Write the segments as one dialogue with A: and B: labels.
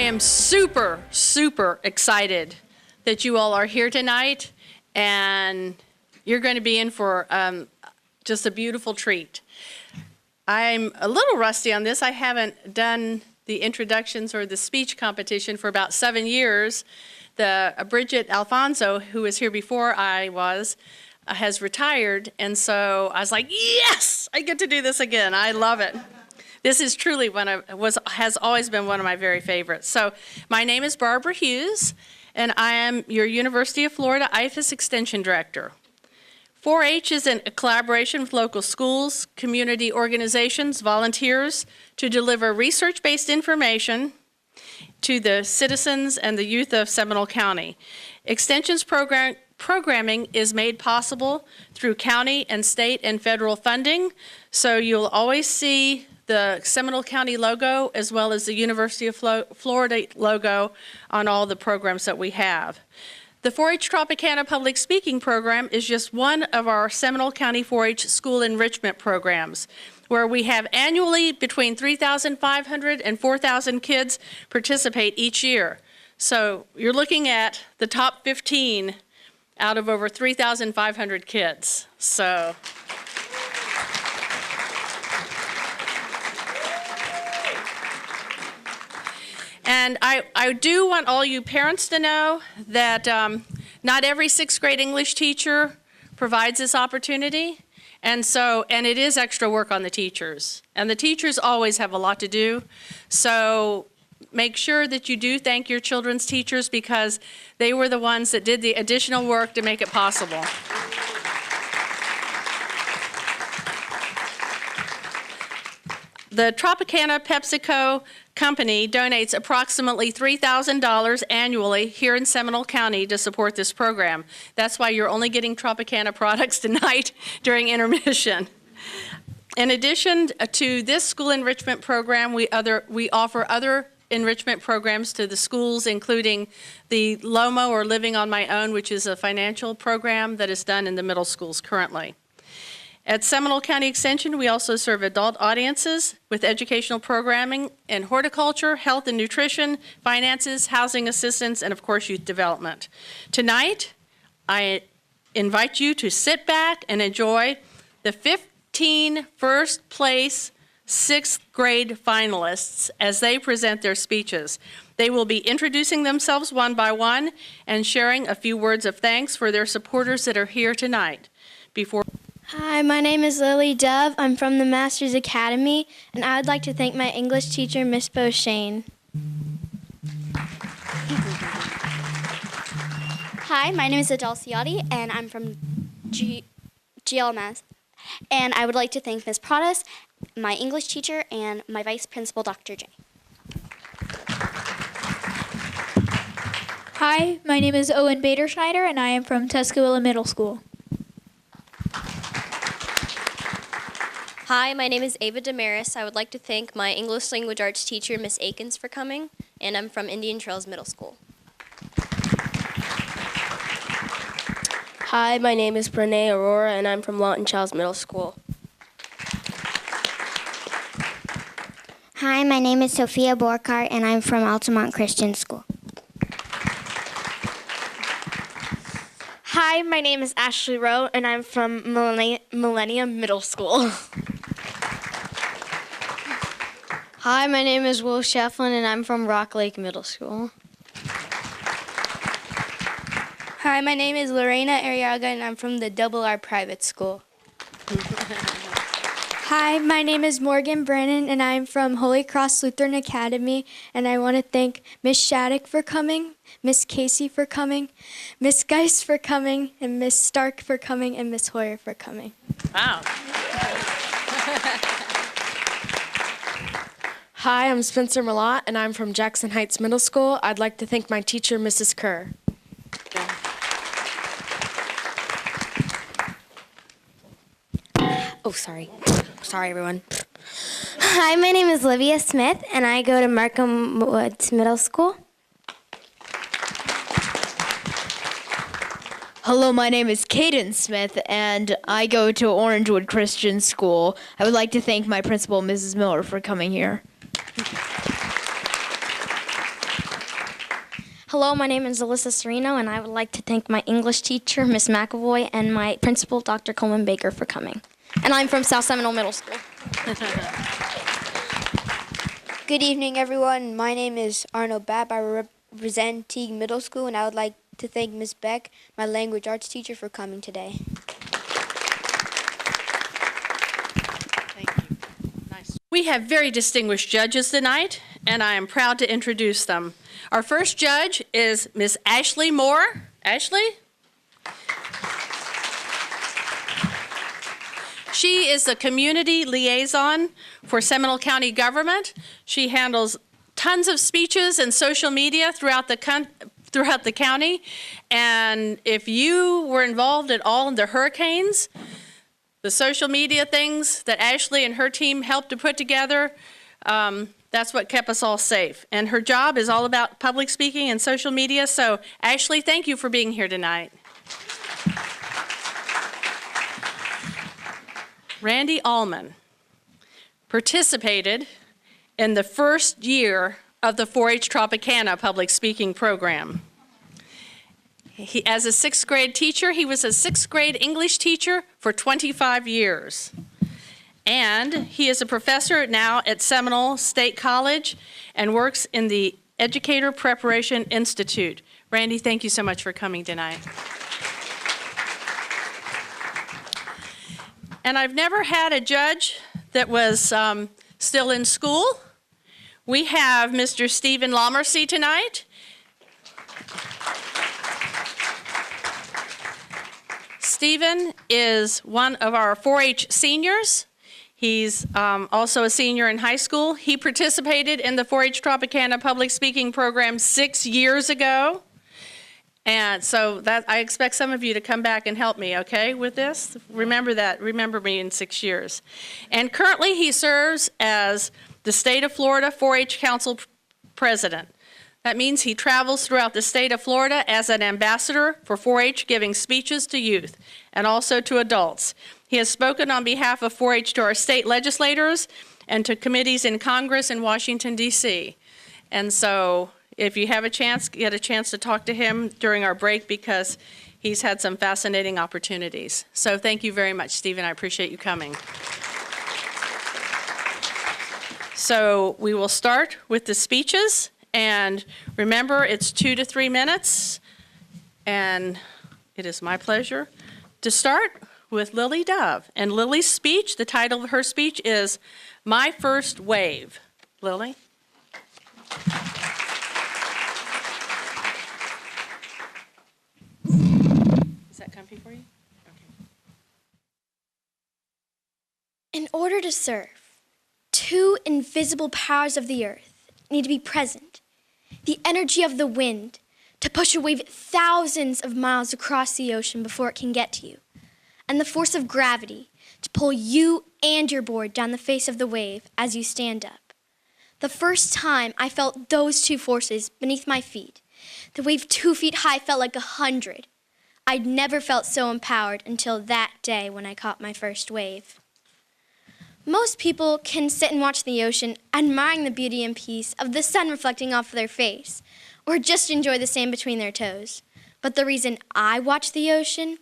A: am super, super excited that you all are here tonight, and you're going to be in for just a beautiful treat. I'm a little rusty on this. I haven't done the introductions or the speech competition for about 7 years. Bridget Alfonso, who was here before I was, has retired, and so I was like, yes, I get to do this again. I love it. This is truly has always been one of my very favorites. So my name is Barbara Hughes, and I am your University of Florida IFAS Extension Director. 4-H is a collaboration with local schools, community organizations, volunteers to deliver research-based information to the citizens and the youth of Seminole County. Extension's programming is made possible through county and state and federal funding, so you'll always see the Seminole County logo as well as the University of Florida logo on all the programs that we have. The 4-H Tropicana Public Speaking Program is just one of our Seminole County 4-H school enrichment programs, where we have annually between 3,500 and 4,000 kids participate each year. So you're looking at the top 15 out of over 3,500 kids. So. And I do want all you parents to know that not every 6th grade English teacher provides this opportunity. And it is extra work on the teachers. And the teachers always have a lot to do. So make sure that you do thank your children's teachers, because they were the ones that did the additional work to make it possible. The Tropicana PepsiCo company donates approximately $3,000 annually here in Seminole County to support this program. That's why you're only getting Tropicana products tonight during intermission. In addition to this school enrichment program, we offer other enrichment programs to the schools, including the LOMO, or Living on My Own, which is a financial program that is done in the middle schools currently. At Seminole County Extension, we also serve adult audiences with educational programming in horticulture, health and nutrition, finances, housing assistance, and of course, youth development. Tonight, I invite you to sit back and enjoy the 15 first place 6th grade finalists as they present their speeches. They will be introducing themselves one by one and sharing a few words of thanks for their supporters that are here tonight.
B: Hi, my name is Lily Dove. I'm from the Masters Academy, and I would like to thank my English teacher, Miss Beauchene.
C: Hi, my name is Adele Ciotti, and I'm from GLMS. And I would like to thank Ms. Pradas, my English teacher, and my vice principal, Dr. J.
D: Hi, my name is Owen Baderschneider, and I am from Tuscaloosa Middle School.
E: Hi, my name is Ava Damaris. I would like to thank my English Language Arts teacher, Miss Akins, for coming, and I'm from Indian Trails Middle School.
F: Hi, my name is Brene Aurora, and I'm from Lawton Childs Middle School.
G: Hi, my name is Sophia Borkart, and I'm from Altamont Christian School.
H: Hi, my name is Ashley Rowe, and I'm from Millennium Middle School.
I: Hi, my name is Will Shefflin, and I'm from Rock Lake Middle School.
J: Hi, my name is Lorena Arriaga, and I'm from the Double R Private School.
B: Hi, my name is Morgan Brennan, and I'm from Holy Cross Lutheran Academy, and I want to thank Miss Shattuck for coming, Miss Casey for coming, Miss Geist for coming, and Miss Stark for coming, and Miss Hoyer for coming.
A: Wow.
K: Hi, I'm Spencer Malott, and I'm from Jackson Heights Middle School. I'd like to thank my teacher, Mrs. Kerr.
G: Oh, sorry. Sorry, everyone. Hi, my name is Livia Smith, and I go to Markham Woods Middle School.
L: Hello, my name is Caden Smith, and I go to Orangewood Christian School. I would like to thank my principal, Mrs. Miller, for coming here.
I: Hello, my name is Alyssa Serino, and I would like to thank my English teacher, Miss McAvoy, and my principal, Dr. Coleman Baker, for coming. And I'm from South Seminole Middle School.
J: Good evening, everyone. My name is Arno Babb. I represent Teague Middle School, and I would like to thank Ms. Beck, my language arts teacher, for coming today.
A: Thank you. Nice. We have very distinguished judges tonight, and I am proud to introduce them. Our first judge is Miss Ashley Moore. Ashley? She is the community liaison for Seminole County government. She handles tons of speeches and social media throughout the county. And if you were involved at all in the hurricanes, the social media things that Ashley and her team helped to put together, that's what kept us all safe. And her job is all about public speaking and social media. So Ashley, thank you for being here tonight. Randy Allman participated in the first year of the 4-H Tropicana public speaking program. As a 6th grade teacher, he was a 6th grade English teacher for 25 years. And he is a professor now at Seminole State College and works in the Educator Preparation Institute. Randy, thank you so much for coming tonight. And I've never had a judge that was still in school. We have Mr. Stephen Lomersey tonight. Stephen is one of our 4-H seniors. He's also a senior in high school. He participated in the 4-H Tropicana public speaking program 6 years ago. And so that I expect some of you to come back and help me, okay, with this? Remember that. Remember me in 6 years. And currently he serves as the state of Florida 4-H Council president. That means he travels throughout the state of Florida as an ambassador for 4-H, giving speeches to youth and also to adults. He has spoken on behalf of 4-H to our state legislators and to committees in Congress in Washington, D.C. And so if you have a chance, get a chance to talk to him during our break because he's had some fascinating opportunities. So thank you very much, Stephen. I appreciate you coming. So we will start with the speeches. And remember, it's 2 to 3 minutes. And it is my pleasure to start with Lily Dove. And Lily's speech, the title of her speech is My First Wave. Lily? Is that comfy for you? Okay.
C: In order to serve, 2 invisible powers of the earth need to be present. The energy of the wind to push a wave thousands of miles across the ocean before it can get to you, and the force of gravity to pull you and your board down the face of the wave as you stand up. The first time I felt those 2 forces beneath my feet, the wave 2 feet high felt like 100. I'd never felt so empowered until that day when I caught my first wave. Most people can sit and watch the ocean, admiring the beauty and peace of the sun reflecting off their face, or just enjoy the sand between their toes. But the reason I watch the ocean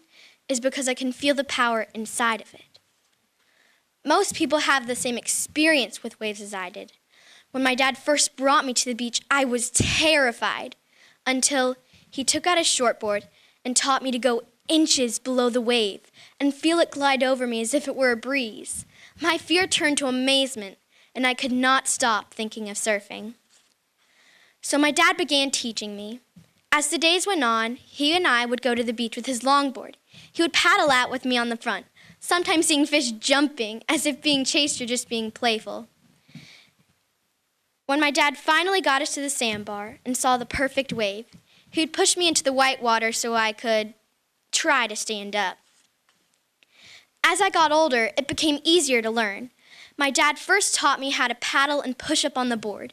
C: is because I can feel the power inside of it. Most people have the same experience with waves as I did. When my dad first brought me to the beach, I was terrified until he took out his shortboard and taught me to go inches below the wave and feel it glide over me as if it were a breeze. My fear turned to amazement, and I could not stop thinking of surfing. So my dad began teaching me. As the days went on, he and I would go to the beach with his longboard. He would paddle out with me on the front, sometimes seeing fish jumping as if being chased or just being playful. When my dad finally got us to the sandbar and saw the perfect wave, he would push me into the white water so I could try to stand up. As I got older, it became easier to learn. My dad first taught me how to paddle and push up on the board.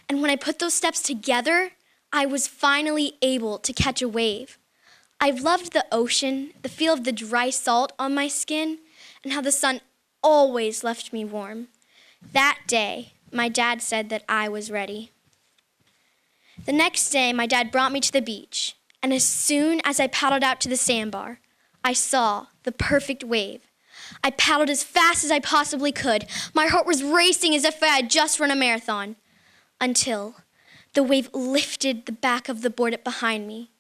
C: And when I put those steps together, I was finally able to catch a wave. I've loved the ocean, the feel of the dry salt on my skin, and how the sun always left me warm. That day, my dad said that I was ready. The next day, my dad brought me to the beach, and as soon as I paddled out to the sandbar, I saw the perfect wave. I paddled as fast as I possibly could. My heart was racing as if I had just run a marathon, until the wave lifted the back of the board up behind me,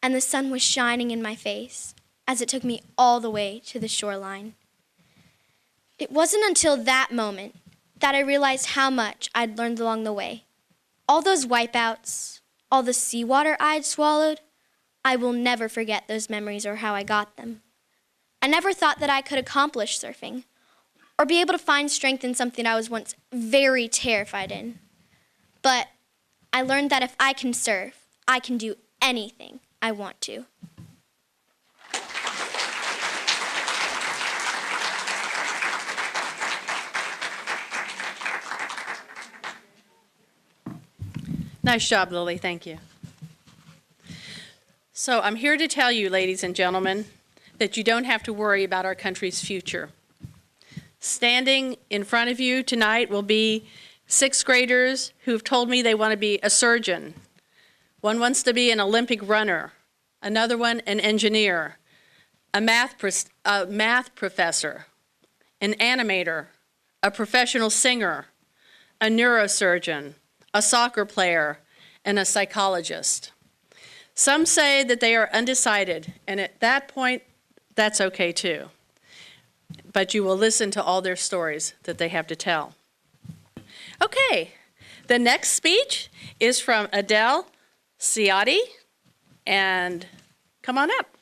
C: and the sun was shining in my face as it took me all the way to the shoreline. It wasn't until that moment that I realized how much I'd learned along the way. All those wipeouts, all the seawater I'd swallowed, I will never forget those memories or how I got them. I never thought that I could accomplish surfing or be able to find strength in something I was once very terrified in. But I learned that if I can surf, I can do anything I want to.
A: Nice job, Lily. Thank you. So I'm here to tell you, ladies and gentlemen, that you don't have to worry about our country's future. Standing in front of you tonight will be 6th graders who've told me they want to be a surgeon. One wants to be an Olympic runner, another one an engineer, a math professor, an animator, a professional singer, a neurosurgeon, a soccer player, and a psychologist. Some say that they are undecided, and at that point, that's okay too. But you will listen to all their stories that they have to tell. Okay, the next speech is from Adele Ciotti, and come on up.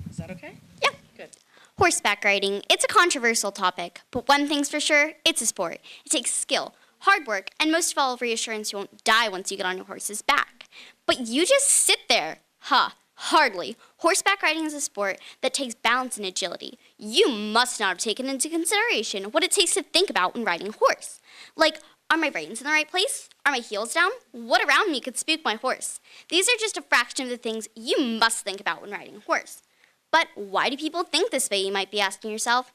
A: Is that okay?
M: Yeah.
A: Good.
M: Horseback riding, it's a controversial topic, but one thing's for sure, it's a sport. It takes skill, hard work, and most of all, reassurance you won't die once you get on your horse's back. But you just sit there. Hardly. Horseback riding is a sport that takes balance and agility. You must not have taken into consideration what it takes to think about when riding a horse. Like, are my reins in the right place? Are my heels down? What around me could spook my horse? These are just a fraction of the things you must think about when riding a horse. But why do people think this way, you might be asking yourself?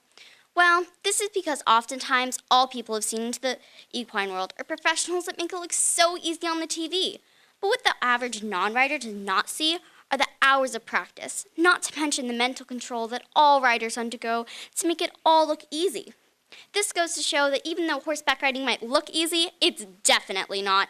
M: Well, this is because oftentimes all people have seen into the equine world are professionals that make it look so easy on the TV. But what the average non-rider does not see are the hours of practice, not to mention the mental control that all riders undergo to make it all look easy. This goes to show that even though horseback riding might look easy, it's definitely not.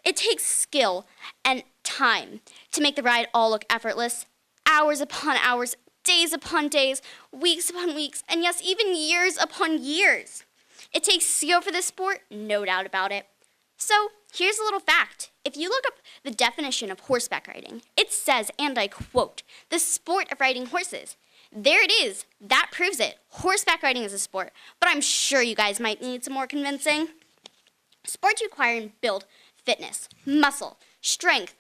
M: It takes skill and time to make the ride all look effortless, hours upon hours, days upon days, weeks upon weeks, and yes, even years upon years. It takes skill for this sport, no doubt about it. So, here's a little fact. If you look up the definition of horseback riding, it says, and I quote, "the sport of riding horses." There it is. That proves it. Horseback riding is a sport, but I'm sure you guys might need some more convincing. Sports require and build fitness, muscle, strength,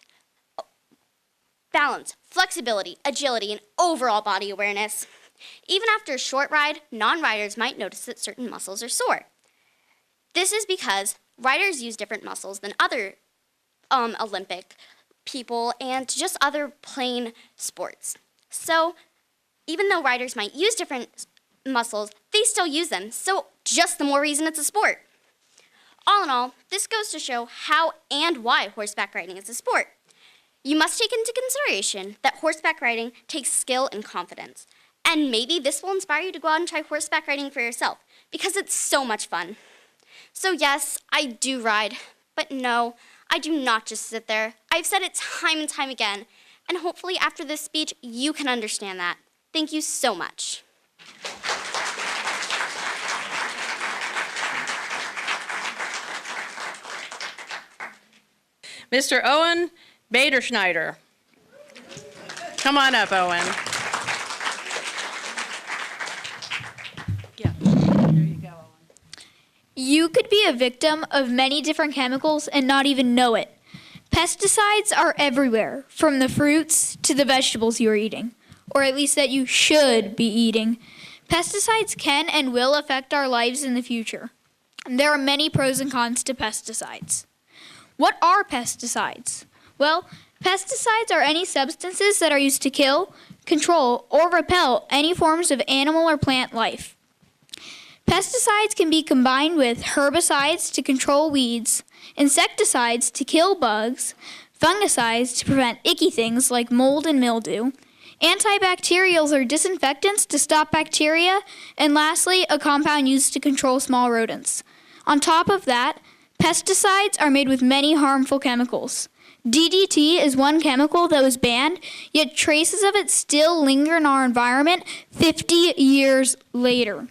M: balance, flexibility, agility, and overall body awareness. Even after a short ride, non-riders might notice that certain muscles are sore. This is because riders use different muscles than other Olympic people and just other plain sports. So even though riders might use different muscles, they still use them. So just the more reason it's a sport. All in all, this goes to show how and why horseback riding is a sport. You must take into consideration that horseback riding takes skill and confidence. And maybe this will inspire you to go out and try horseback riding for yourself, because it's so much fun. So yes, I do ride, but no, I do not just sit there. I've said it time and time again, and hopefully after this speech, you can understand that. Thank you so much.
A: Mr. Owen Baderschneider. Come on up, Owen. Yeah, there you go, Owen.
D: You could be a victim of many different chemicals and not even know it. Pesticides are everywhere, from the fruits to the vegetables you are eating, or at least that you should be eating. Pesticides can and will affect our lives in the future. There are many pros and cons to pesticides. What are pesticides? Well, pesticides are any substances that are used to kill, control, or repel any forms of animal or plant life. Pesticides can be combined with herbicides to control weeds, insecticides to kill bugs, fungicides to prevent icky things like mold and mildew, antibacterials or disinfectants to stop bacteria, and lastly, a compound used to control small rodents. On top of that, pesticides are made with many harmful chemicals. DDT is one chemical that was banned, yet traces of it still linger in our environment 50 years later.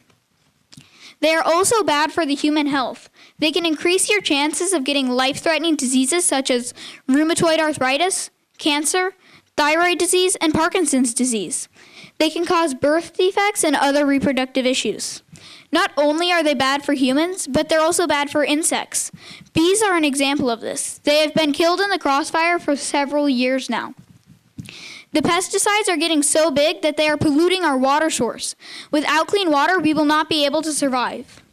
D: They are also bad for the human health. They can increase your chances of getting life-threatening diseases such as rheumatoid arthritis, cancer, thyroid disease, and Parkinson's disease. They can cause birth defects and other reproductive issues. Not only are they bad for humans, but they're also bad for insects. Bees are an example of this. They have been killed in the crossfire for several years now. The pesticides are getting so big that they are polluting our water source. Without clean water, we will not be able to survive.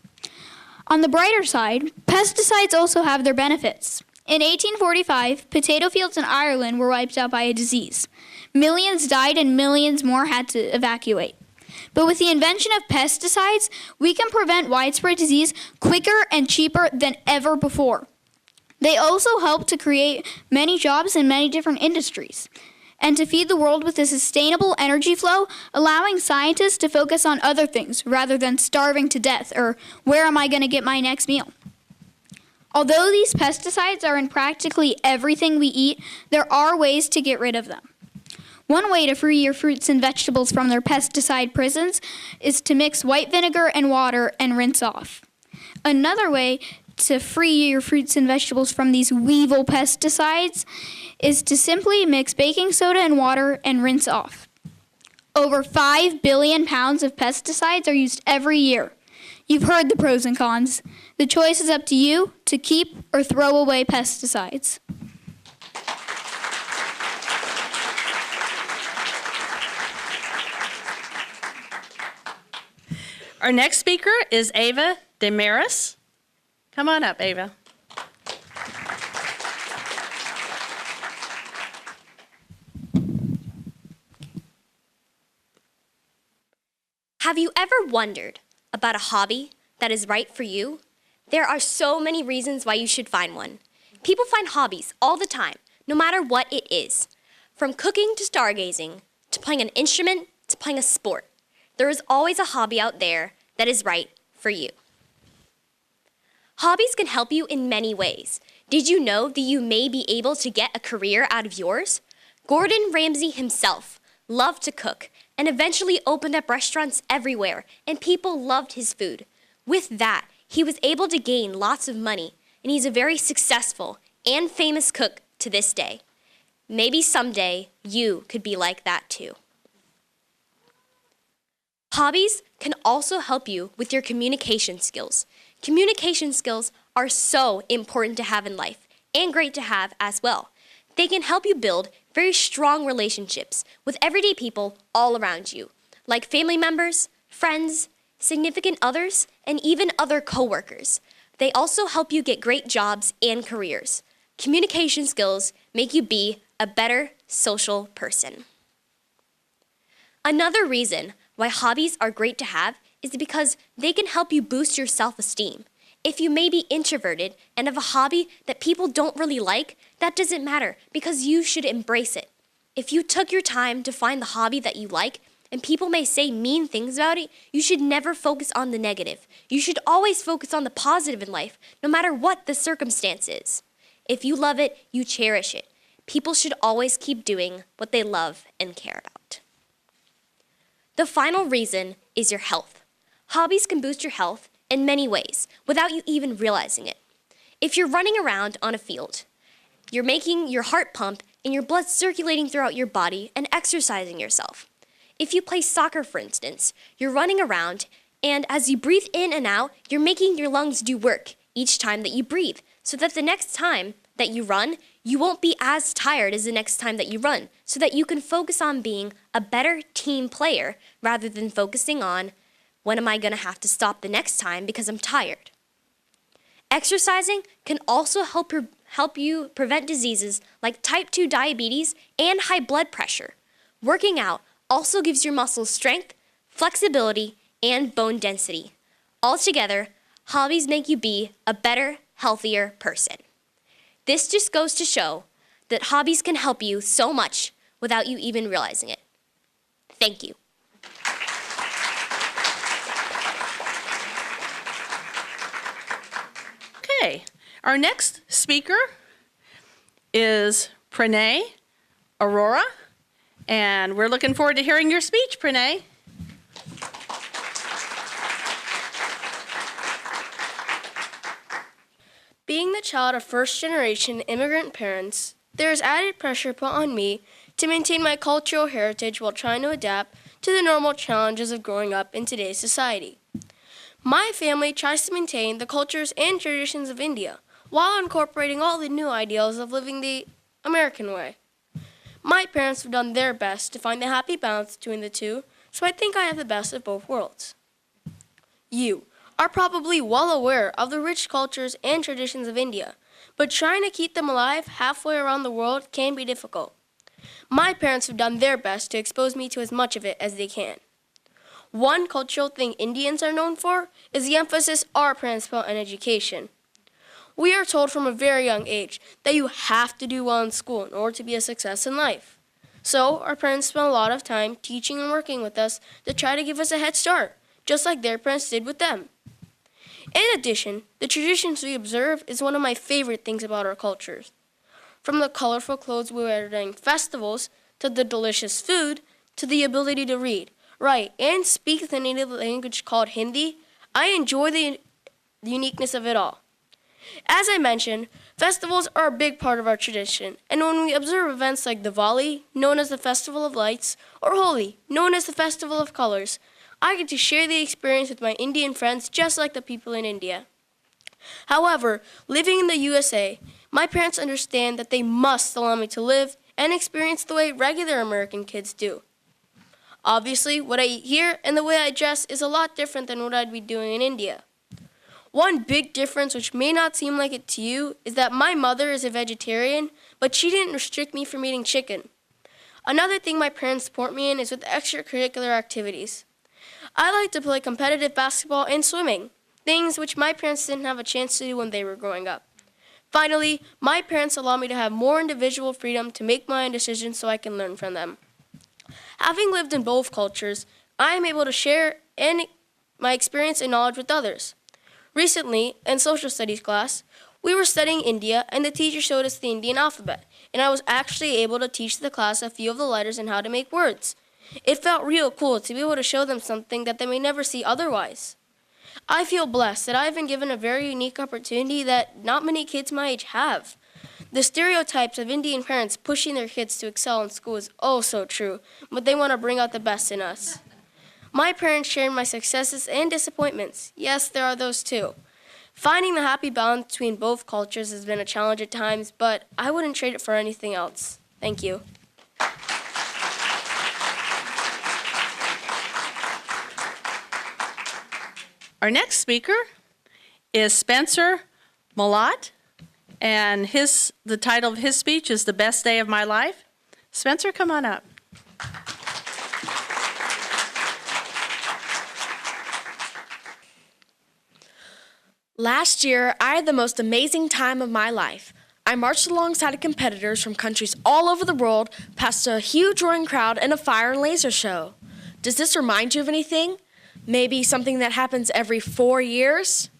D: On the brighter side, pesticides also have their benefits. In 1845, potato fields in Ireland were wiped out by a disease. Millions died and millions more had to evacuate. But with the invention of pesticides, we can prevent widespread disease quicker and cheaper than ever before. They also help to create many jobs in many different industries, and to feed the world with a sustainable energy flow, allowing scientists to focus on other things rather than starving to death or where am I going to get my next meal. Although these pesticides are in practically everything we eat, there are ways to get rid of them. One way to free your fruits and vegetables from their pesticide prisons is to mix white vinegar and water and rinse off. Another way to free your fruits and vegetables from these weevil pesticides is to simply mix baking soda and water and rinse off. Over 5 billion pounds of pesticides are used every year. You've heard the pros and cons. The choice is up to you to keep or throw away pesticides.
A: Our next speaker is Ava Damaris. Come on up, Ava.
E: Have you ever wondered about a hobby that is right for you? There are so many reasons why you should find one. People find hobbies all the time, no matter what it is. From cooking to stargazing, to playing an instrument, to playing a sport. There is always a hobby out there that is right for you. Hobbies can help you in many ways. Did you know that you may be able to get a career out of yours? Gordon Ramsay himself loved to cook and eventually opened up restaurants everywhere, and people loved his food. With that, he was able to gain lots of money, and he's a very successful and famous cook to this day. Maybe someday you could be like that too. Hobbies can also help you with your communication skills. Communication skills are so important to have in life and great to have as well. They can help you build very strong relationships with everyday people all around you, like family members, friends, significant others, and even other coworkers. They also help you get great jobs and careers. Communication skills make you be a better social person. Another reason why hobbies are great to have is because they can help you boost your self-esteem. If you may be introverted and have a hobby that people don't really like, that doesn't matter because you should embrace it. If you took your time to find the hobby that you like and people may say mean things about it, you should never focus on the negative. You should always focus on the positive in life, no matter what the circumstance is. If you love it, you cherish it. People should always keep doing what they love and care about. The final reason is your health. Hobbies can boost your health in many ways without you even realizing it. If you're running around on a field, you're making your heart pump and your blood circulating throughout your body and exercising yourself. If you play soccer, for instance, you're running around and as you breathe in and out, you're making your lungs do work each time that you breathe so that the next time that you run, you won't be as tired as the next time that you run so that you can focus on being a better team player rather than focusing on when am I going to have to stop the next time because I'm tired. Exercising can also help you prevent diseases like type 2 diabetes and high blood pressure. Working out also gives your muscles strength, flexibility, and bone density. Altogether, hobbies make you be a better, healthier person. This just goes to show that hobbies can help you so much without you even realizing it. Thank you.
A: Okay, our next speaker is Pranay Arora, and we're looking forward to hearing your speech, Pranay.
F: Being the child of first-generation immigrant parents, there is added pressure put on me to maintain my cultural heritage while trying to adapt to the normal challenges of growing up in today's society. My family tries to maintain the cultures and traditions of India while incorporating all the new ideals of living the American way. My parents have done their best to find the happy balance between the two, so I think I have the best of both worlds. You are probably well aware of the rich cultures and traditions of India, but trying to keep them alive halfway around the world can be difficult. My parents have done their best to expose me to as much of it as they can. One cultural thing Indians are known for is the emphasis our parents put on education. We are told from a very young age that you have to do well in school in order to be a success in life. So our parents spend a lot of time teaching and working with us to try to give us a head start, just like their parents did with them. In addition, the traditions we observe is one of my favorite things about our cultures. From the colorful clothes we wear during festivals, to the delicious food, to the ability to read, write, and speak the native language called Hindi, I enjoy the uniqueness of it all. As I mentioned, festivals are a big part of our tradition, and when we observe events like Diwali, known as the Festival of Lights, or Holi, known as the Festival of Colors, I get to share the experience with my Indian friends just like the people in India. However, living in the USA, my parents understand that they must allow me to live and experience the way regular American kids do. Obviously, what I eat here and the way I dress is a lot different than what I'd be doing in India. One big difference, which may not seem like it to you, is that my mother is a vegetarian, but she didn't restrict me from eating chicken. Another thing my parents support me in is with extracurricular activities. I like to play competitive basketball and swimming, things which my parents didn't have a chance to do when they were growing up. Finally, my parents allow me to have more individual freedom to make my own decisions so I can learn from them. Having lived in both cultures, I am able to share my experience and knowledge with others. Recently, in social studies class, we were studying India and the teacher showed us the Indian alphabet, and I was actually able to teach the class a few of the letters and how to make words. It felt real cool to be able to show them something that they may never see otherwise. I feel blessed that I've been given a very unique opportunity that not many kids my age have. The stereotypes of Indian parents pushing their kids to excel in school is oh so true, but they want to bring out the best in us. My parents shared my successes and disappointments. Yes, there are those too. Finding the happy balance between both cultures has been a challenge at times, but I wouldn't trade it for anything else. Thank you.
A: Our next speaker is Spencer Malott, and the title of his speech is The Best Day of My Life. Spencer, come on up.
K: Last year, I had the most amazing time of my life. I marched alongside competitors from countries all over the world, past a huge roaring crowd and a fire and laser show. Does this remind you of anything? Maybe something that happens every 4 years?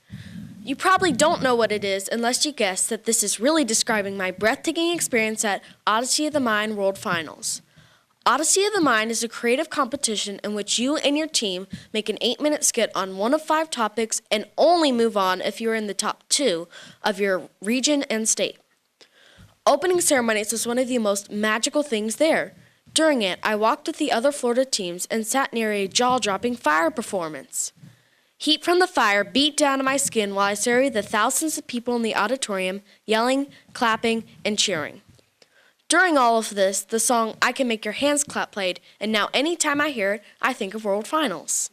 K: You probably don't know what it is unless you guess that this is really describing my breathtaking experience at Odyssey of the Mind World Finals. Odyssey of the Mind is a creative competition in which you and your team make an 8-minute skit on one of 5 topics and only move on if you're in the top 2 of your region and state. Opening ceremonies was one of the most magical things there. During it, I walked with the other Florida teams and sat near a jaw-dropping fire performance. Heat from the fire beat down to my skin while I surveyed the thousands of people in the auditorium, yelling, clapping, and cheering. During all of this, the song I Can Make Your Hands Clap played, and now anytime I hear it, I think of World Finals.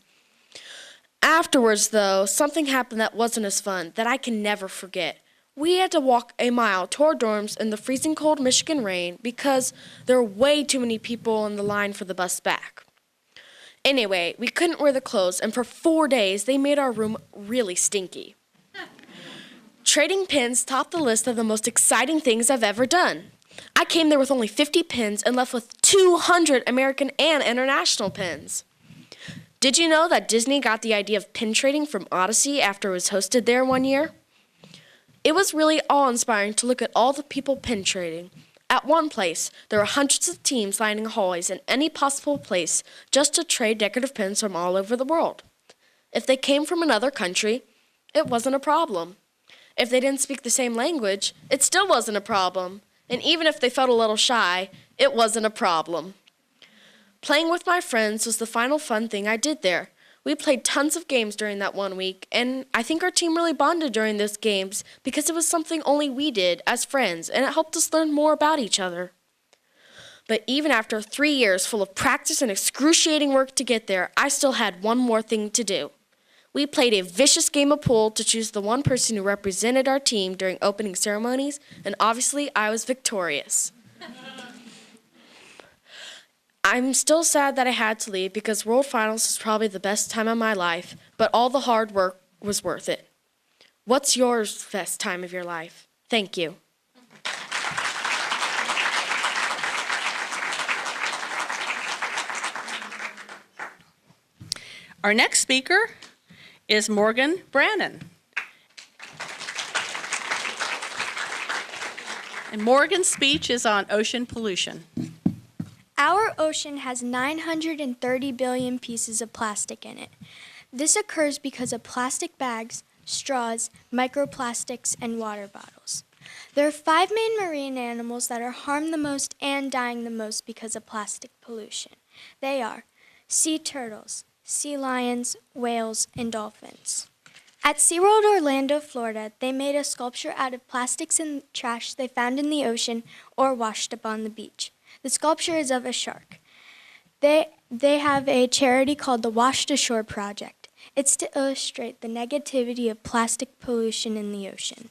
K: Afterwards, though, something happened that wasn't as fun, that I can never forget. We had to walk a mile to our dorms in the freezing cold Michigan rain because there were way too many people in the line for the bus back. Anyway, we couldn't wear the clothes, and for 4 days, they made our room really stinky. Trading pins topped the list of the most exciting things I've ever done. I came there with only 50 pins and left with 200 American and international pins. Did you know that Disney got the idea of pin trading from Odyssey after it was hosted there one year? It was really awe-inspiring to look at all the people pin trading. At one place, there were hundreds of teams lining hallways in any possible place just to trade decorative pins from all over the world. If they came from another country, it wasn't a problem. If they didn't speak the same language, it still wasn't a problem. And even if they felt a little shy, it wasn't a problem. Playing with my friends was the final fun thing I did there. We played tons of games during that 1 week, and I think our team really bonded during those games because it was something only we did as friends, and it helped us learn more about each other. But even after 3 years full of practice and excruciating work to get there, I still had one more thing to do. We played a vicious game of pool to choose the one person who represented our team during opening ceremonies, and obviously I was victorious. I'm still sad that I had to leave because World Finals was probably the best time of my life, but all the hard work was worth it. What's your best time of your life? Thank you.
A: Our next speaker is Morgan Brannon. And Morgan's speech is on ocean pollution.
B: Our ocean has 930 billion pieces of plastic in it. This occurs because of plastic bags, straws, microplastics, and water bottles. There are 5 main marine animals that are harmed the most and dying the most because of plastic pollution. They are sea turtles, sea lions, whales, and dolphins. At SeaWorld Orlando, Florida, they made a sculpture out of plastics and trash they found in the ocean or washed up on the beach. The sculpture is of a shark. They have a charity called the Washed Ashore Project. It's to illustrate the negativity of plastic pollution in the ocean.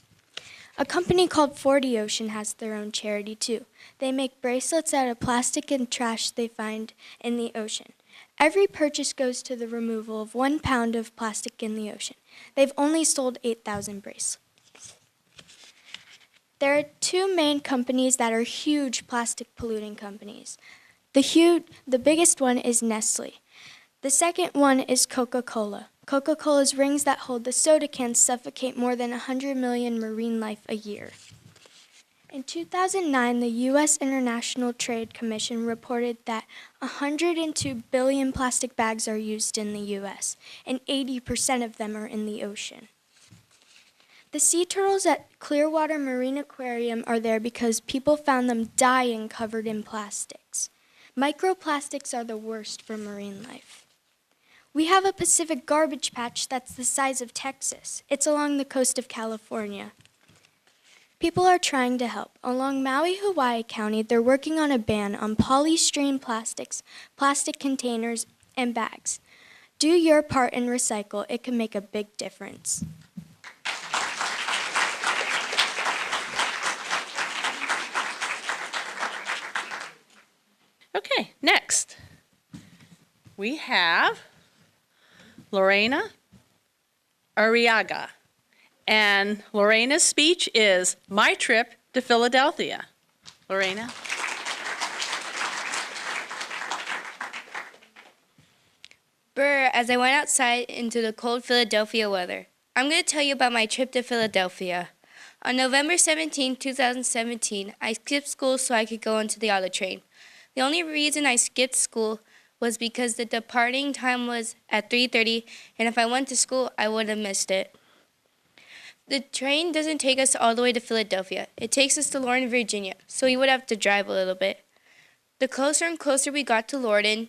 B: A company called 40 Ocean has their own charity too. They make bracelets out of plastic and trash they find in the ocean. Every purchase goes to the removal of 1 pound of plastic in the ocean. They've only sold 8,000 bracelets. There are 2 main companies that are huge plastic polluting companies. The biggest one is Nestle. The second one is Coca-Cola. Coca-Cola's rings that hold the soda cans suffocate more than 100 million marine life a year. In 2009, the U.S. International Trade Commission reported that 102 billion plastic bags are used in the U.S., and 80% of them are in the ocean. The sea turtles at Clearwater Marine Aquarium are there because people found them dying covered in plastics. Microplastics are the worst for marine life. We have a Pacific garbage patch that's the size of Texas. It's along the coast of California. People are trying to help. Along Maui, Hawaii County, they're working on a ban on polystyrene plastics, plastic containers, and bags. Do your part and recycle. It can make a big difference.
A: Okay, next we have Lorena Arriaga. And Lorena's speech is My Trip to Philadelphia. Lorena?
N: Brr, as I went outside into the cold Philadelphia weather. I'm going to tell you about my trip to Philadelphia. On November 17, 2017, I skipped school so I could go onto the auto train. The only reason I skipped school was because the departing time was at 3:30, and if I went to school, I would have missed it. The train doesn't take us all the way to Philadelphia. It takes us to Lorton, Virginia, so we would have to drive a little bit. The closer and closer we got to Lorton,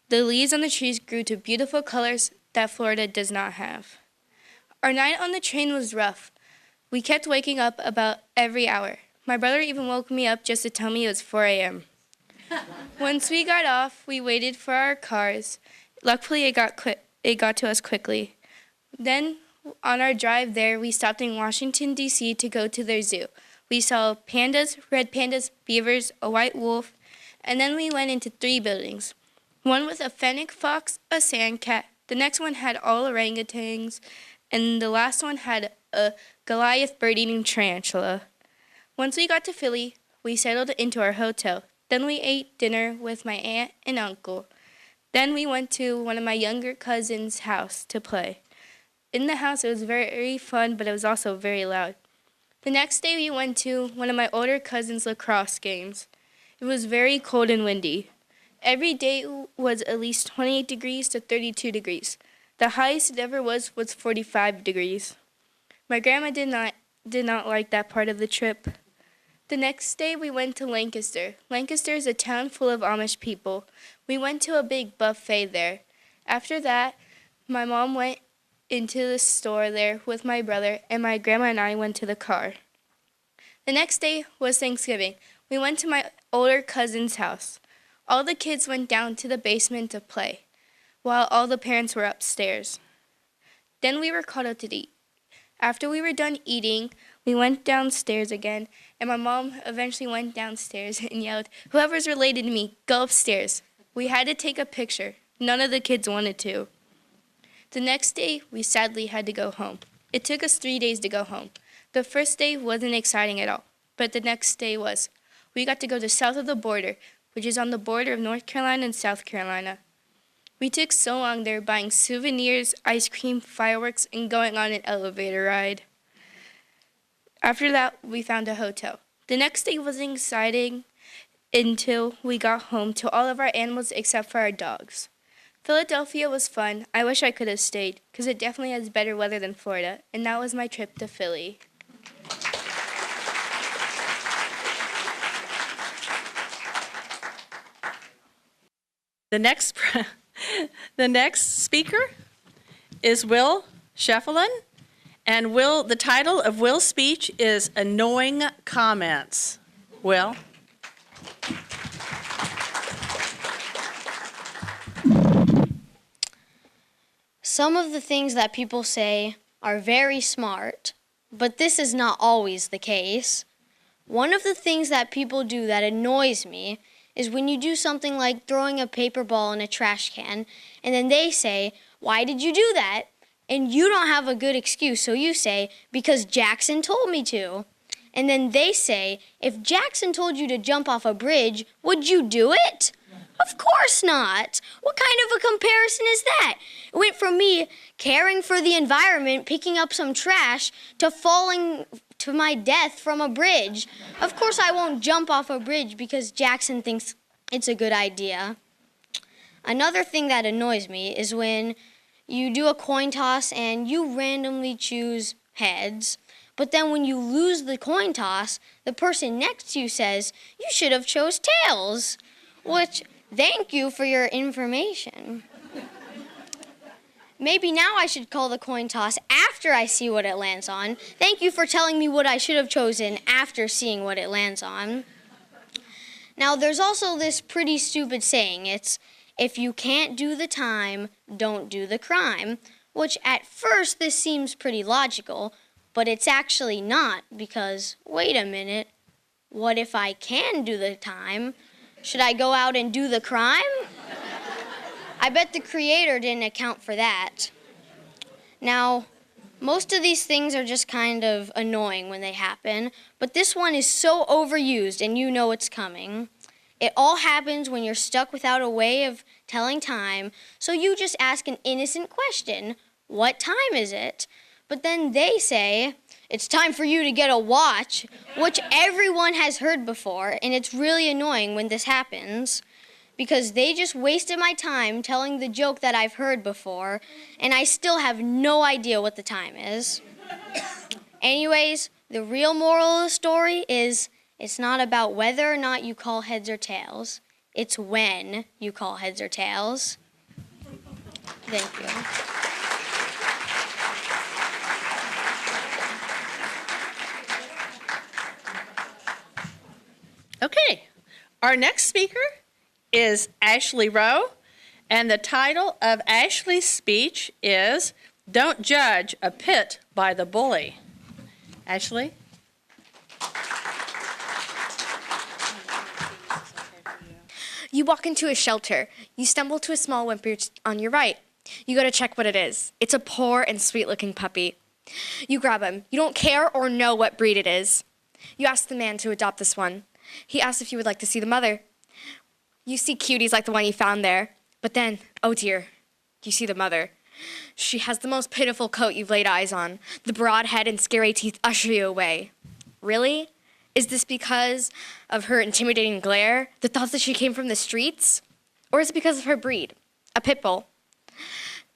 N: the leaves on the trees grew to beautiful colors that Florida does not have. Our night on the train was rough. We kept waking up about every hour. My brother even woke me up just to tell me it was 4 a.m. Once we got off, we waited for our cars. Luckily, it got to us quickly. Then, on our drive there, we stopped in Washington, D.C. to go to their zoo. We saw pandas, red pandas, beavers, a white wolf, and then we went into 3 buildings. One with a fennec fox, a sand cat. The next one had all orangutans, and the last one had a Goliath bird-eating tarantula. Once we got to Philly, we settled into our hotel. Then we ate dinner with my aunt and uncle. Then we went to one of my younger cousins' house to play. In the house, it was very fun, but it was also very loud. The next day, we went to one of my older cousins' lacrosse games. It was very cold and windy. Every day was at least 28 degrees to 32 degrees. The highest it ever was 45 degrees. My grandma did not like that part of the trip. The next day we went to Lancaster. Lancaster is a town full of Amish people. We went to a big buffet there. After that, my mom went into the store there with my brother, and my grandma and I went to the car. The next day was Thanksgiving. We went to my older cousin's house. All the kids went down to the basement to play, while all the parents were upstairs. Then we were called out to eat. After we were done eating, we went downstairs again, and my mom eventually went downstairs and yelled, "Whoever's related to me, go upstairs." We had to take a picture. None of the kids wanted to. The next day, we sadly had to go home. It took us 3 days to go home. The first day wasn't exciting at all, but the next day was. We got to go to south of the border, which is on the border of North Carolina and South Carolina. We took so long there buying souvenirs, ice cream, fireworks, and going on an elevator ride. After that, we found a hotel. The next day wasn't exciting until we got home to all of our animals except for our dogs. Philadelphia was fun. I wish I could have stayed because it definitely has better weather than Florida, and that was my trip to Philly.
A: The next speaker is Will Sheffelin, and the title of Will's speech is Annoying Comments. Will?
I: Some of the things that people say are very smart, but this is not always the case. One of the things that people do that annoys me is when you do something like throwing a paper ball in a trash can, and then they say, "Why did you do that?" And you don't have a good excuse, so you say, "Because Jackson told me to." And then they say, "If Jackson told you to jump off a bridge, would you do it?" Of course not. What kind of a comparison is that? It went from me caring for the environment, picking up some trash, to falling to my death from a bridge. Of course I won't jump off a bridge because Jackson thinks it's a good idea. Another thing that annoys me is when you do a coin toss and you randomly choose heads, but then when you lose the coin toss, the person next to you says, "You should have chose tails," which, thank you for your information. Maybe now I should call the coin toss after I see what it lands on. Thank you for telling me what I should have chosen after seeing what it lands on. Now, there's also this pretty stupid saying. It's, "If you can't do the time, don't do the crime," which at first this seems pretty logical, but it's actually not because, wait a minute, what if I can do the time? Should I go out and do the crime? I bet the creator didn't account for that. Now, most of these things are just kind of annoying when they happen, but this one is so overused and you know it's coming. It all happens when you're stuck without a way of telling time, so you just ask an innocent question, "What time is it?" But then they say, "It's time for you to get a watch," which everyone has heard before, and it's really annoying when this happens, because they just wasted my time telling the joke that I've heard before, and I still have no idea what the time is. Anyways, the real moral of the story is it's not about whether or not you call heads or tails. It's when you call heads or tails. Thank you.
A: Okay, our next speaker is Ashley Rowe, and the title of Ashley's speech is Don't Judge a Pit by the Bully. Ashley?
K: You walk into a shelter. You stumble to a small whimper on your right. You go to check what it is. It's a poor and sweet-looking puppy. You grab him. You don't care or know what breed it is. You ask the man to adopt this one. He asks if you would like to see the mother. You see cuties like the one you found there. But then, oh dear, you see the mother. She has the most pitiful coat you've laid eyes on. The broad head and scary teeth usher you away. Really? Is this because of her intimidating glare? The thoughts that she came from the streets? Or is it because of her breed? A pit bull.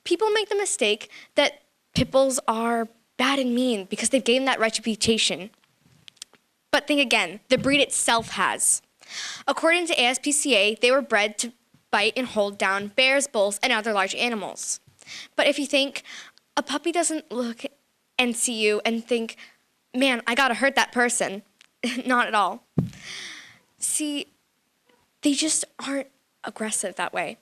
K: People make the mistake that pit bulls are bad and mean because they've gained that reputation. But think again, the breed itself has. According to ASPCA, they were bred to bite and hold down bears, bulls, and other large animals. But if you think, a puppy doesn't look and see you and think, man, I gotta hurt that person. Not at all. See, they just aren't aggressive that way.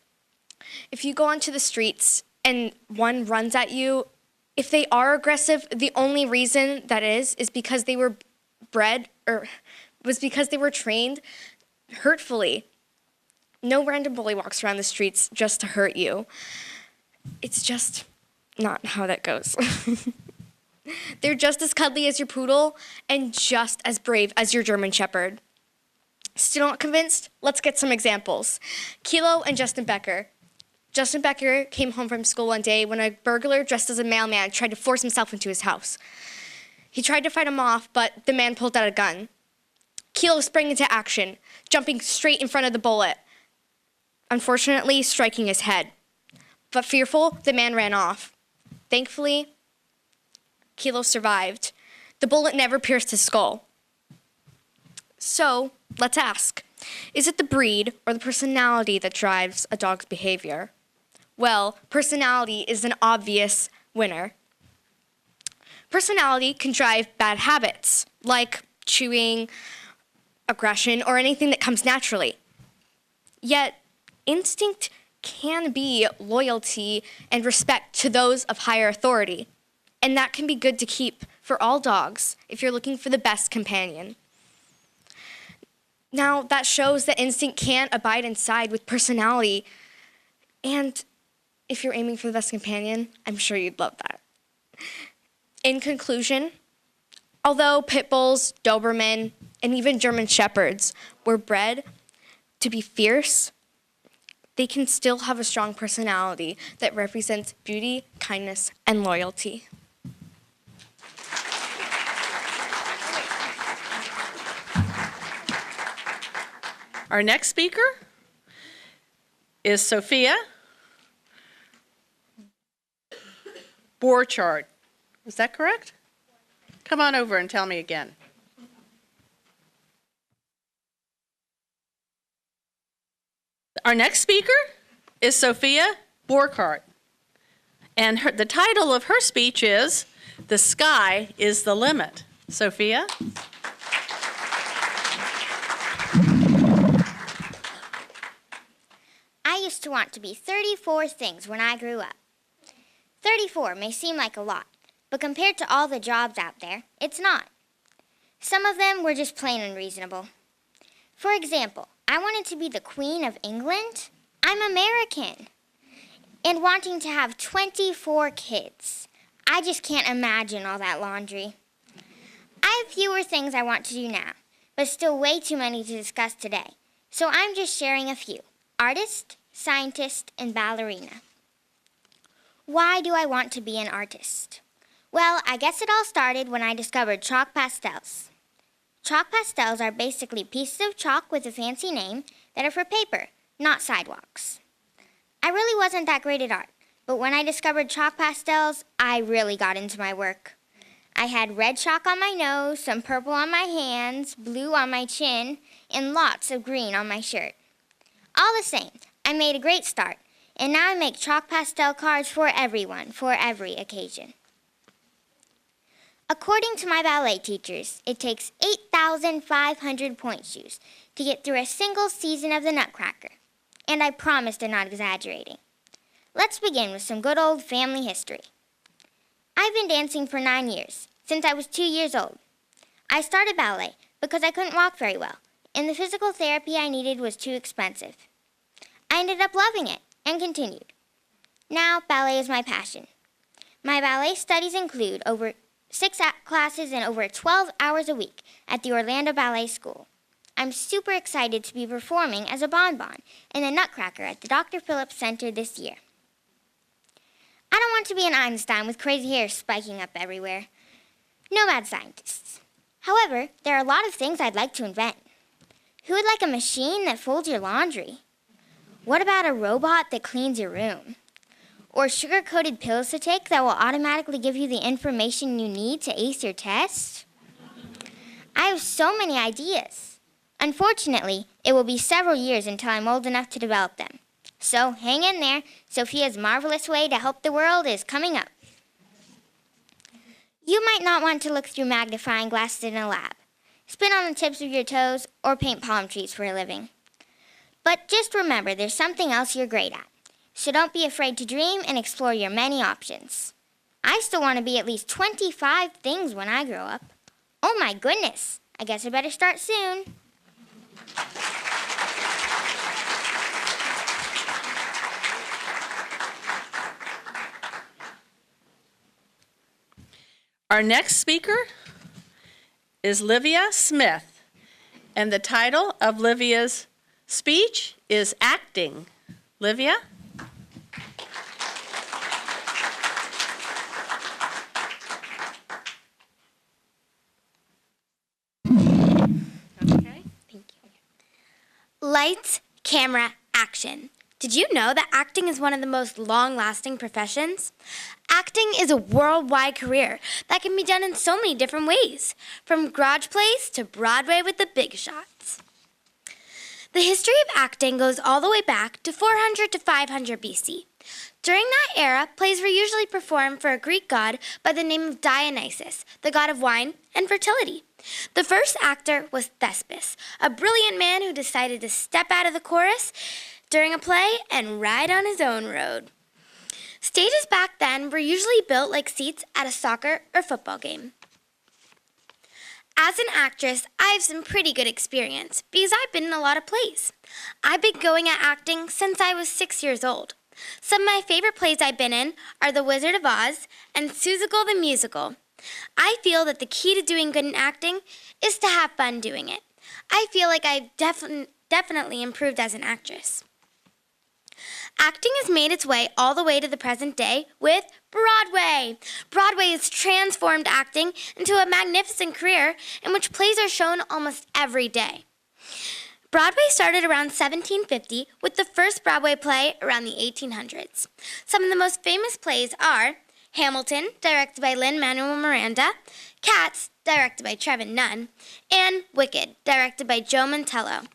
K: If you go onto the streets and one runs at you, if they are aggressive, the only reason that is because they were bred or was because they were trained hurtfully. No random bully walks around the streets just to hurt you. It's just not how that goes. They're just as cuddly as your poodle and just as brave as your German Shepherd. Still not convinced? Let's get some examples. Kilo and Justin Becker. Justin Becker came home from school one day when a burglar dressed as a mailman tried to force himself into his house. He tried to fight him off, but the man pulled out a gun. Kilo sprang into action, jumping straight in front of the bullet, unfortunately striking his head. But fearful, the man ran off. Thankfully, Kilo survived. The bullet never pierced his skull. So, let's ask, is it the breed or the personality that drives a dog's behavior? Well, personality is an obvious winner. Personality can drive bad habits, like chewing, aggression, or anything that comes naturally. Yet, instinct can be loyalty and respect to those of higher authority. And that can be good to keep for all dogs if you're looking for the best companion. Now, that shows that instinct can't abide inside with personality. And if you're aiming for the best companion, I'm sure you'd love that. In conclusion, although pit bulls, Doberman, and even German Shepherds were bred to be fierce, they can still have a strong personality that represents beauty, kindness, and loyalty.
A: Our next speaker is Sophia Borchardt. Is that correct? Come on over and tell me again. Our next speaker is Sophia Borchardt. And the title of her speech is, "The Sky is the Limit." Sophia?
O: I used to want to be 34 things when I grew up. 34 may seem like a lot, but compared to all the jobs out there, it's not. Some of them were just plain unreasonable. For example, I wanted to be the Queen of England. I'm American. And wanting to have 24 kids. I just can't imagine all that laundry. I have fewer things I want to do now, but still way too many to discuss today. So I'm just sharing a few. Artist, scientist, and ballerina. Why do I want to be an artist? Well, I guess it all started when I discovered chalk pastels. Chalk pastels are basically pieces of chalk with a fancy name that are for paper, not sidewalks. I really wasn't that great at art, but when I discovered chalk pastels, I really got into my work. I had red chalk on my nose, some purple on my hands, blue on my chin, and lots of green on my shirt. All the same, I made a great start, and now I make chalk pastel cards for everyone, for every occasion. According to my ballet teachers, it takes 8,500 point shoes to get through a single season of the Nutcracker. And I promise they're not exaggerating. Let's begin with some good old family history. I've been dancing for 9 years, since I was 2 years old. I started ballet because I couldn't walk very well, and the physical therapy I needed was too expensive. I ended up loving it and continued. Now, ballet is my passion. My ballet studies include over 6 classes and over 12 hours a week at the Orlando Ballet School. I'm super excited to be performing as a bonbon in the Nutcracker at the Dr. Phillips Center this year. I don't want to be an Einstein with crazy hair spiking up everywhere. No mad scientists. However, there are a lot of things I'd like to invent. Who would like a machine that folds your laundry? What about a robot that cleans your room? Or sugar-coated pills to take that will automatically give you the information you need to ace your test? I have so many ideas. Unfortunately, it will be several years until I'm old enough to develop them. So hang in there. Sophia's marvelous way to help the world is coming up. You might not want to look through magnifying glasses in a lab, spin on the tips of your toes, or paint palm trees for a living. But just remember, there's something else you're great at. So don't be afraid to dream and explore your many options. I still want to be at least 25 things when I grow up. Oh my goodness, I guess I better start soon.
A: Our next speaker is Livia Smith, and the title of Livia's speech is Acting. Livia?
G: Okay. Thank you. Lights, camera, action. Did you know that acting is one of the most long-lasting professions? Acting is a worldwide career that can be done in so many different ways, from garage plays to Broadway with the big shots. The history of acting goes all the way back to 400 to 500 BC. During that era, plays were usually performed for a Greek god by the name of Dionysus, the god of wine and fertility. The first actor was Thespis, a brilliant man who decided to step out of the chorus during a play and ride on his own road. Stages back then were usually built like seats at a soccer or football game. As an actress, I have some pretty good experience because I've been in a lot of plays. I've been going at acting since I was 6 years old. Some of my favorite plays I've been in are The Wizard of Oz and Seussical the Musical. I feel that the key to doing good in acting is to have fun doing it. I feel like I've definitely improved as an actress. Acting has made its way all the way to the present day with Broadway. Broadway has transformed acting into a magnificent career in which plays are shown almost every day. Broadway started around 1750 with the first Broadway play around the 1800s. Some of the most famous plays are Hamilton, directed by Lin-Manuel Miranda, Cats, directed by Trevin Nunn, and Wicked, directed by Joe Mantello.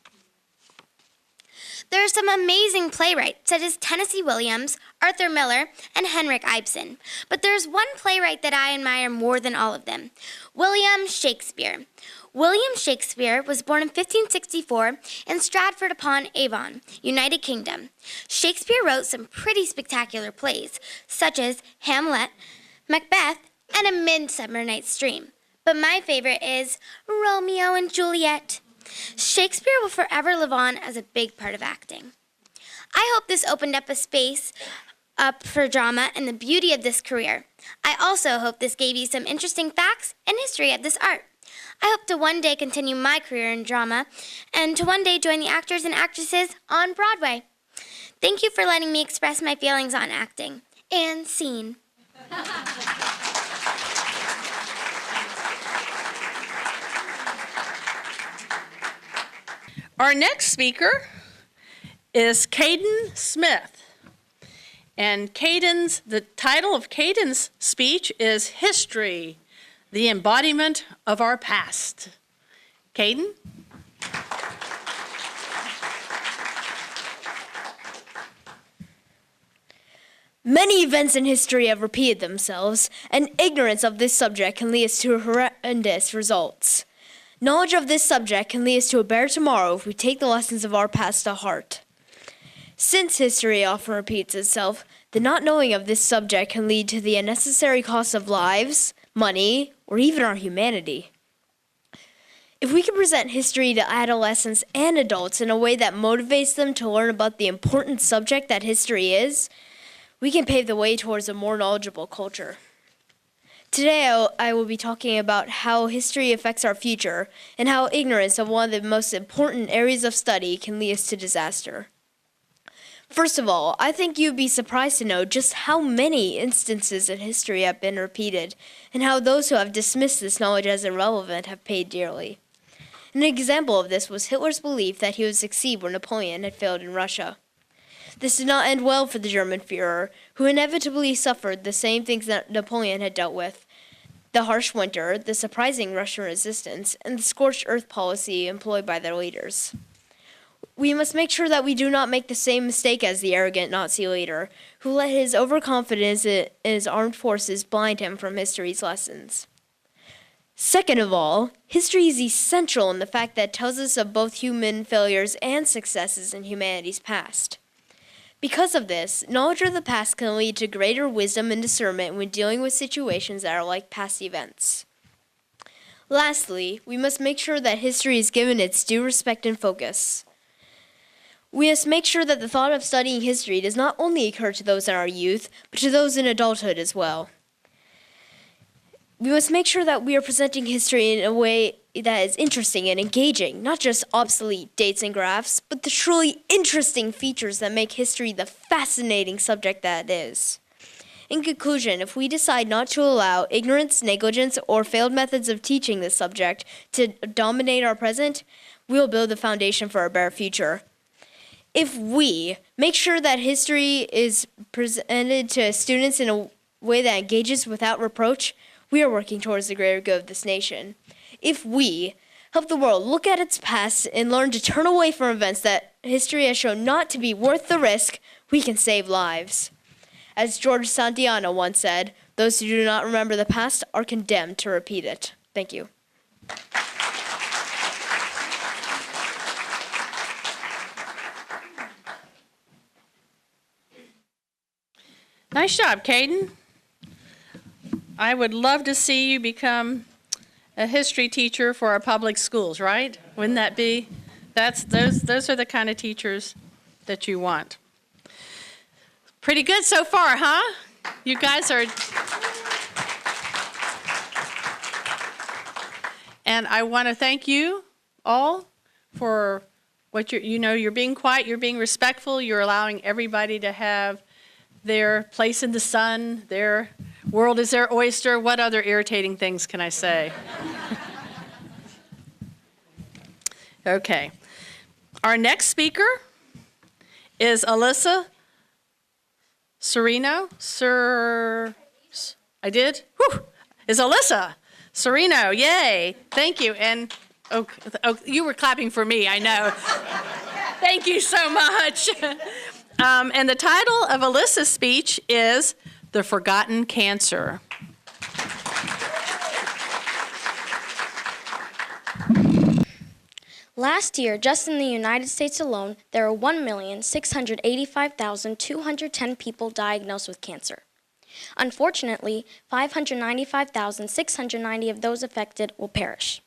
G: There are some amazing playwrights such as Tennessee Williams, Arthur Miller, and Henrik Ibsen. But there's one playwright that I admire more than all of them, William Shakespeare. William Shakespeare was born in 1564 in Stratford upon Avon, United Kingdom. Shakespeare wrote some pretty spectacular plays, such as Hamlet, Macbeth, and A Midsummer Night's Dream. But my favorite is Romeo and Juliet. Shakespeare will forever live on as a big part of acting. I hope this opened up a space up for drama and the beauty of this career. I also hope this gave you some interesting facts and history of this art. I hope to one day continue my career in drama and to one day join the actors and actresses on Broadway. Thank you for letting me express my feelings on acting. And scene.
A: Our next speaker is Caden Smith. And the title of Caden's speech is History, the Embodiment of Our Past. Caden?
L: Many events in history have repeated themselves, and ignorance of this subject can lead us to horrendous results. Knowledge of this subject can lead us to a better tomorrow if we take the lessons of our past to heart. Since history often repeats itself, the not knowing of this subject can lead to the unnecessary cost of lives, money, or even our humanity. If we can present history to adolescents and adults in a way that motivates them to learn about the important subject that history is, we can pave the way towards a more knowledgeable culture. Today, I will be talking about how history affects our future and how ignorance of one of the most important areas of study can lead us to disaster. First of all, I think you'd be surprised to know just how many instances in history have been repeated and how those who have dismissed this knowledge as irrelevant have paid dearly. An example of this was Hitler's belief that he would succeed where Napoleon had failed in Russia. This did not end well for the German Führer, who inevitably suffered the same things that Napoleon had dealt with: the harsh winter, the surprising Russian resistance, and the scorched earth policy employed by their leaders. We must make sure that we do not make the same mistake as the arrogant Nazi leader, who let his overconfidence in his armed forces blind him from history's lessons. Second of all, history is essential in the fact that it tells us of both human failures and successes in humanity's past. Because of this, knowledge of the past can lead to greater wisdom and discernment when dealing with situations that are like past events. Lastly, we must make sure that history is given its due respect and focus. We must make sure that the thought of studying history does not only occur to those in our youth, but to those in adulthood as well. We must make sure that we are presenting history in a way that is interesting and engaging, not just obsolete dates and graphs, but the truly interesting features that make history the fascinating subject that it is. In conclusion, if we decide not to allow ignorance, negligence, or failed methods of teaching this subject to dominate our present, we will build the foundation for a better future. If we make sure that history is presented to students in a way that engages without reproach, we are working towards the greater good of this nation. If we help the world look at its past and learn to turn away from events that history has shown not to be worth the risk, we can save lives. As George Santayana once said, those who do not remember the past are condemned to repeat it. Thank you.
A: Nice job, Caden. I would love to see you become a history teacher for our public schools, right? Wouldn't that be? Those are the kind of teachers that you want. Pretty good so far, huh? You guys are. And I want to thank you all for what you're being quiet, you're being respectful, you're allowing everybody to have their place in the sun, their world is their oyster. What other irritating things can I say? Okay. Our next speaker is Alyssa Serino. I did? Whew. Is Alyssa Serino. Yay. Thank you. And you were clapping for me, I know. Thank you so much. And the title of Alyssa's speech is The Forgotten Cancer.
C: Last year, just in the United States alone, there were 1,685,210 people diagnosed with cancer. Unfortunately, 595,690 of those affected will perish.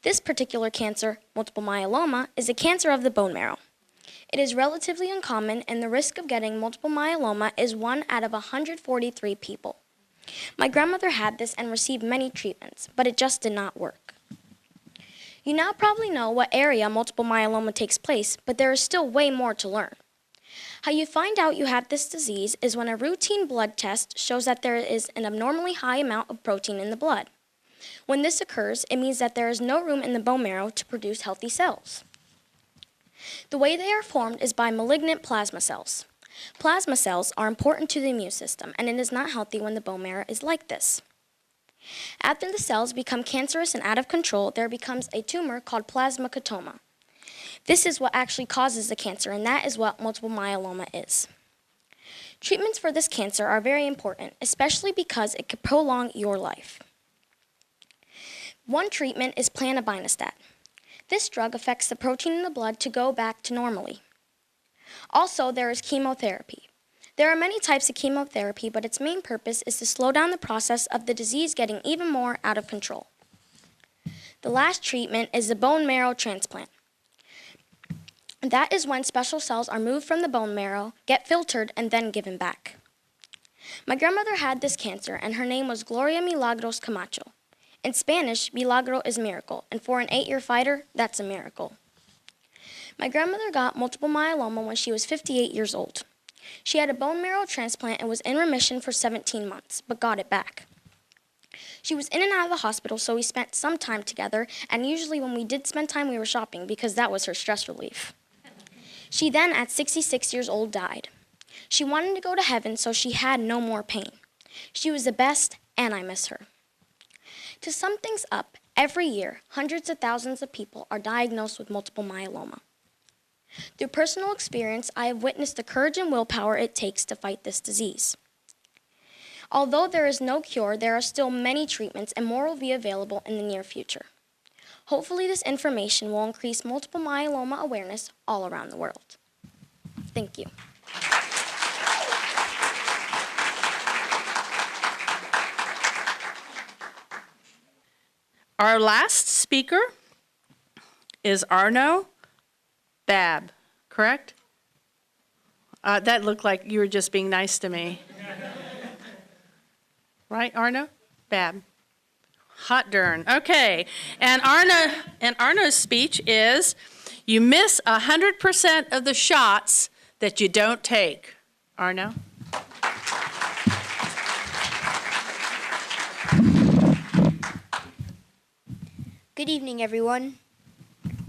C: This particular cancer, multiple myeloma, is a cancer of the bone marrow. It is relatively uncommon, and the risk of getting multiple myeloma is 1 out of 143 people. My grandmother had this and received many treatments, but it just did not work. You now probably know what area multiple myeloma takes place, but there is still way more to learn. How you find out you have this disease is when a routine blood test shows that there is an abnormally high amount of protein in the blood. When this occurs, it means that there is no room in the bone marrow to produce healthy cells. The way they are formed is by malignant plasma cells. Plasma cells are important to the immune system, and it is not healthy when the bone marrow is like this. After the cells become cancerous and out of control, there becomes a tumor called plasmacytoma. This is what actually causes the cancer, and that is what multiple myeloma is. Treatments for this cancer are very important, especially because it could prolong your life. One treatment is planobinostat. This drug affects the protein in the blood to go back to normally. Also, there is chemotherapy. There are many types of chemotherapy, but its main purpose is to slow down the process of the disease getting even more out of control. The last treatment is the bone marrow transplant. That is when special cells are moved from the bone marrow, get filtered, and then given back. My grandmother had this cancer, and her name was Gloria Milagros Camacho. In Spanish, milagro is miracle, and for an 8-year fighter, that's a miracle. My grandmother got multiple myeloma when she was 58 years old. She had a bone marrow transplant and was in remission for 17 months, but got it back. She was in and out of the hospital, so we spent some time together, and usually when we did spend time, we were shopping because that was her stress relief. She then, at 66 years old, died. She wanted to go to heaven, so she had no more pain. She was the best, and I miss her. To sum things up, every year, hundreds of thousands of people are diagnosed with multiple myeloma. Through personal experience, I have witnessed the courage and willpower it takes to fight this disease. Although there is no cure, there are still many treatments and more will be available in the near future. Hopefully this information will increase multiple myeloma awareness all around the world. Thank you.
A: Our last speaker is Arno Bab, correct? That looked like you were just being nice to me. Right, Arno? Bab. Hot darn. Okay. And Arno's speech is, you miss 100% of the shots that you don't take. Arno?
J: Good evening, everyone.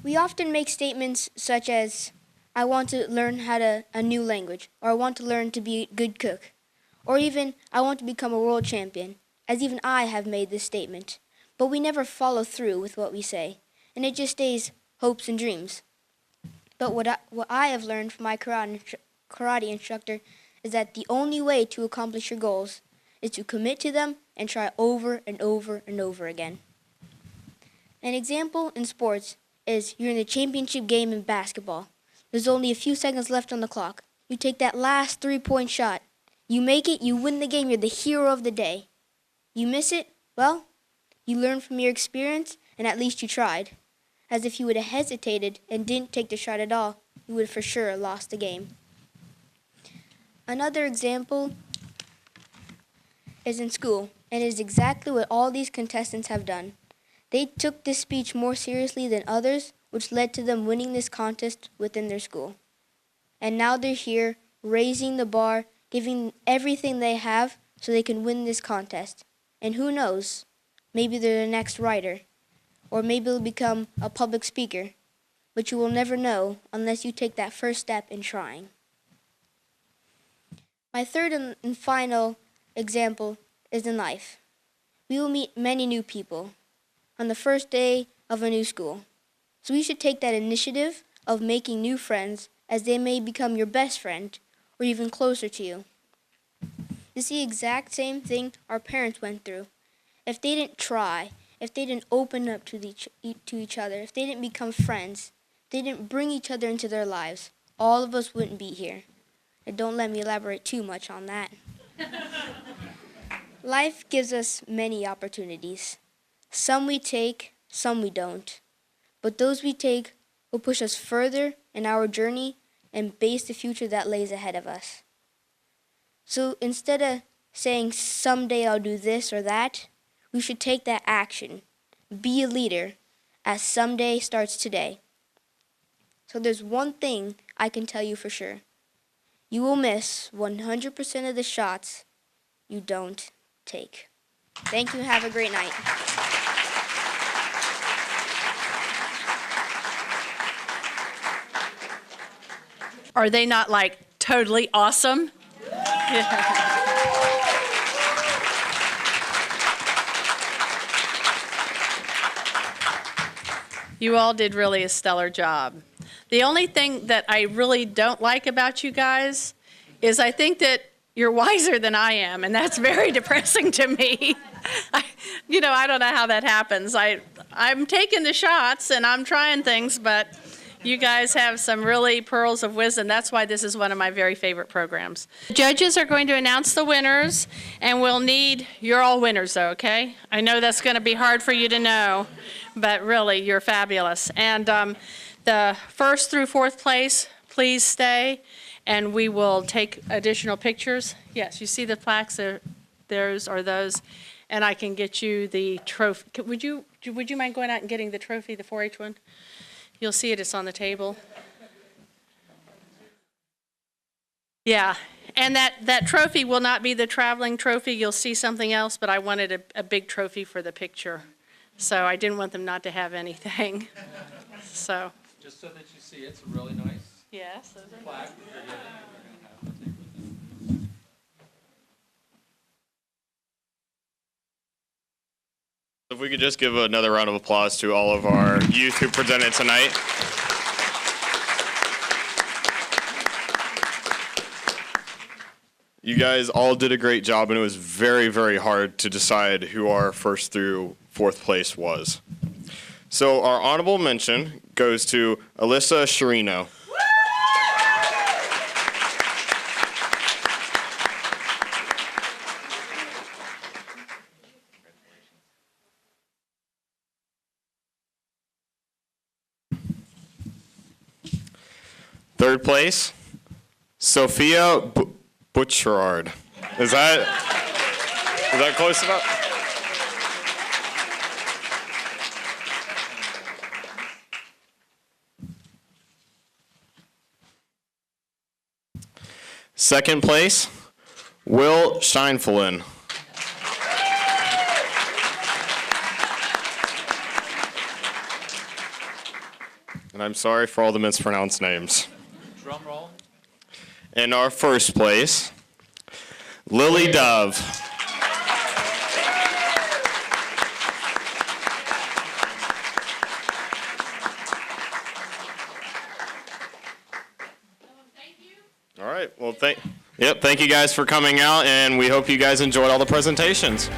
J: We often make statements such as, I want to learn a new language, or I want to learn to be a good cook, or even, I want to become a world champion, as even I have made this statement. But we never follow through with what we say, and it just stays hopes and dreams. But what I have learned from my karate instructor is that the only way to accomplish your goals is to commit to them and try over and over and over again. An example in sports is you're in the championship game in basketball. There's only a few seconds left on the clock. You take that last 3-point shot. You make it, you win the game, you're the hero of the day. You miss it, well, you learn from your experience and at least you tried. As if you would have hesitated and didn't take the shot at all, you would have for sure lost the game. Another example is in school, and it is exactly what all these contestants have done. They took this speech more seriously than others, which led to them winning this contest within their school. And now they're here, raising the bar, giving everything they have so they can win this contest. And who knows, maybe they're the next writer, or maybe they'll become a public speaker. But you will never know unless you take that first step in trying. My third and final example is in life. We will meet many new people on the first day of a new school. So we should take that initiative of making new friends, as they may become your best friend or even closer to you. It's the exact same thing our parents went through. If they didn't try, if they didn't open up to each other, if they didn't become friends, if they didn't bring each other into their lives, all of us wouldn't be here. And don't let me elaborate too much on that. Life gives us many opportunities. Some we take, some we don't. But those we take will push us further in our journey and base the future that lays ahead of us. So instead of saying, someday I'll do this or that, we should take that action. Be a leader, as someday starts today. So there's one thing I can tell you for sure. You will miss 100% of the shots you don't take. Thank you and have a great night.
A: Are they not like totally awesome? You all did really a stellar job. The only thing that I really don't like about you guys is I think that you're wiser than I am, and that's very depressing to me. I don't know how that happens. I'm taking the shots and I'm trying things, but You guys have some really pearls of wisdom. That's why this is one of my very favorite programs. Judges are going to announce the winners, and we'll need, you're all winners though, okay? I know that's going to be hard for you to know, but really, you're fabulous. And the first through fourth place, please stay, and we will take additional pictures. Yes, you see the plaques, those are those, and I can get you the trophy. Would you mind going out and getting the trophy, the 4-H one? You'll see it, it's on the table. Yeah, and that trophy will not be the traveling trophy. You'll see something else, but I wanted a big trophy for the picture. So I didn't want them not to have anything. So.
P: Just so that you see, it's really nice.
A: Yes, those are
P: plaque.
Q: If we could just give another round of applause to all of our youth who presented tonight. You guys all did a great job, and it was very, very hard to decide who our first through fourth place was. So our honorable mention goes to Alyssa Sherino. Third place, Sophia Butcherard. Is that close enough? Second place, Will Scheinfelin. And I'm sorry for all the mispronounced names.
P: Drum roll.
Q: In our first place, Lily Dove. All right, well, thank you guys for coming out, and we hope you guys enjoyed all the presentations.